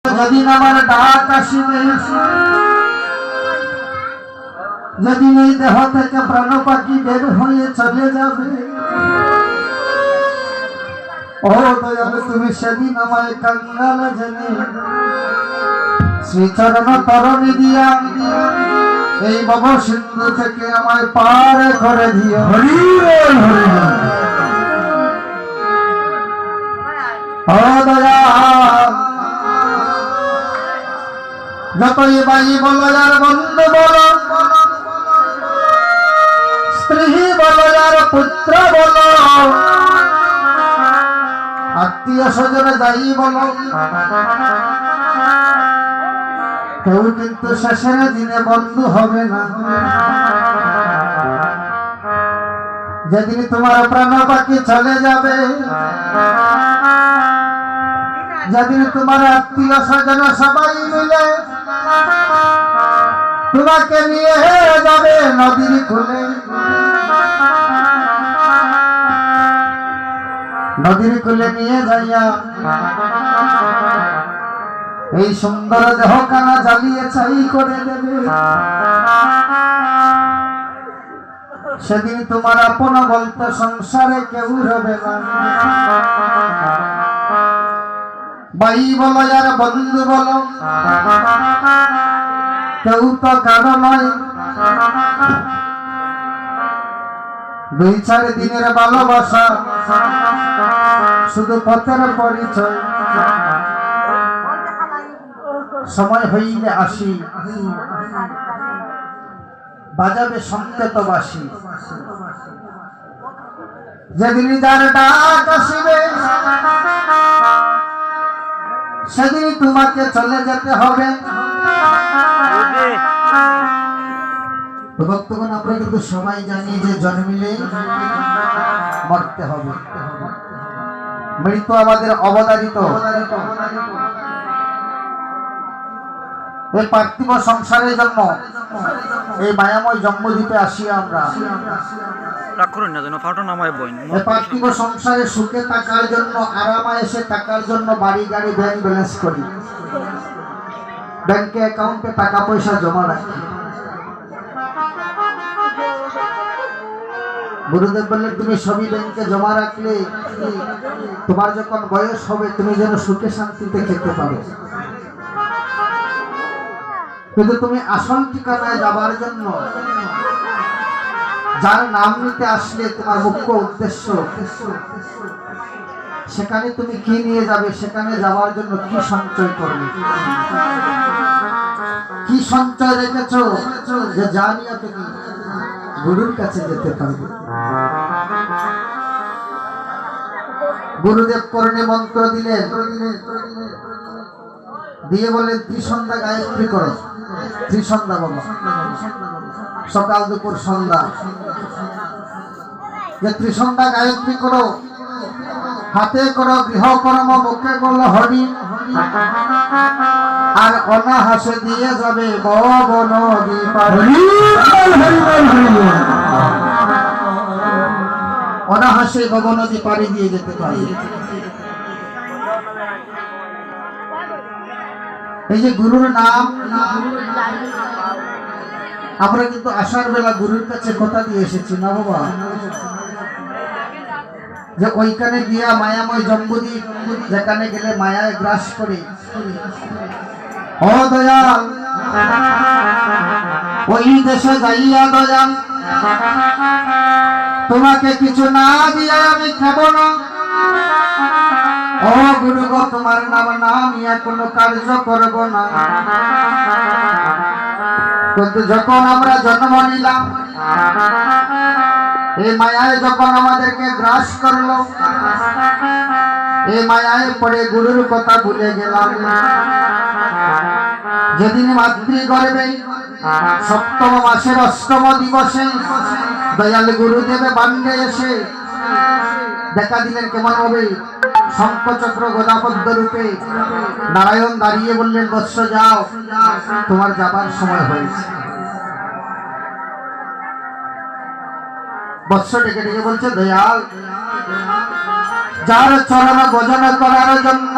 যেদিন আমার ডাক আসিবে, যেদিন এই দেহ থেকে প্রাণ পাখি বের হয়ে চলে যাবে, ও দয়াল তুমি সেদিন আমায় কাঙ্গাল জেনে শ্রীচরণ তরণী দিয়া এই ভব সিন্ধু থেকে আমায় পার করে দিও। হরি বল, হরি বল। ও দয়াল যতই ভাই বলো আর বন্ধু বলো, স্ত্রী বলো আর পুত্র বলো, আত্মীয় স্বজন যাই বলো, কেউ কিন্তু শেষের দিনে বন্ধু হবে না। যেদিন তোমার প্রাণ পাখি চলে যাবে, যেদিন তোমার আত্মীয় স্বজন সবাই মিলে তোমাকে নিয়ে যাবে নদীর কূলে, নদীর কূলে নিয়ে যাইয়া এই সুন্দর দেহ কানা জ্বালিয়ে ছাই করে দেবে। সেদিন তোমার আপন বলতে সংসারে কেউ রবে না। ভাই বলো আর বন্ধু বলো, কেউ তো কারো নয়। দুই চার দিনের ভালোবাসা শুধু পথের পরিচয়। সময় হইলে আসি বাজাবে সংকেত বাসি। যেদিন যার ডাক আসিবে সেদিন তোমাকে চলে যেতে হবে। ভক্তগণ, আমরা কিন্তু সবাই জানি যে জন্মিলে মরতে হবে, মৃত্যু আমাদের অবধারিত। এই পার্থিব সংসারের জন্য এই মায়াময় জন্মদ্বীপে আসিয়া আমরা পার্থিব সংসারে সুখে থাকার জন্য, আরামায়েশে থাকার জন্য বাড়ি গাড়ি ব্যাংক ব্যালেন্স করি, ব্যাংকে অ্যাকাউন্টে টাকা পয়সা জমা রাখি। গুরুদেব বললেন তুমি সবই ব্যাংকে জমা রাখলে তোমার যখন বয়স হবে তুমি যেন সুখে শান্তিতে খেতে পারো। কিন্তু তুমি আসল ঠিকানায় যাবার জন্য যার নাম নিতে আসলে তোমার মুখ্য উদ্দেশ্য, সেখানে তুমি কি নিয়ে যাবে, সেখানে যাওয়ার জন্য কি সঞ্চয় করবে, কি সঞ্চয় রেখেছ যে জানিয়া তুমি গুরুর কাছে যেতে পারবে। গুরুদেব করণে মন্ত্র দিলেন, দিয়ে বলেন ত্রিসন্ধ্যা গায়ত্রী করো। ত্রিসন্ধ্যা বলো, সকাল দুপুর সন্ধ্যা। যে ত্রিসন্ধ্যা গায়ত্রী করো, হাতে করো গৃহকর্ম, মুখে বলো হরি, আর অনাহাসে দিয়ে যাবে ভব নদী পারি। অনাহাসে ভব নদী পাড়ি দিয়ে যেতে পারি। এই যে গুরুর নাম, আমরা কিন্তু আসার বেলা গুরুর কাছে কথা দিয়ে এসেছি না বাবা, যে ওইখানে গিয়া মায়াময় জম্বুদ্বীপ, যেখানে গেলে মায়ায় গ্রাস করে। ও দয়াল, ওই দেশে যাইয়া দয়াল তোমাকে কিছু না দিয়া আমি খাব না। ও গুরু গো, তোমার নাম না নিয়ে কোনো কার্য করব না। কিন্তু যখন আমরা জন্ম নিলাম, এই মায়ায় যখন আমাদেরকে গ্রাস করলো, এই মায়ায় পড়ে গুরুর কথা ভুলে গেলাম। যেদিন মাতৃগর্ভে সপ্তম মাসের অষ্টম দিবসে দয়াল গুরুদেবে বান্ডে এসে দেখা দিলেন কেমন হবে, শঙ্খ চক্র গদাপদ্ম রূপে। নারায়ণ দাঁড়িয়ে বললেন বৎস যাও, তোমার যাবার সময় হয়েছে। বৎস ডেকে ডেকে বলছে দয়াল, যার চরণ ভজন করার জন্য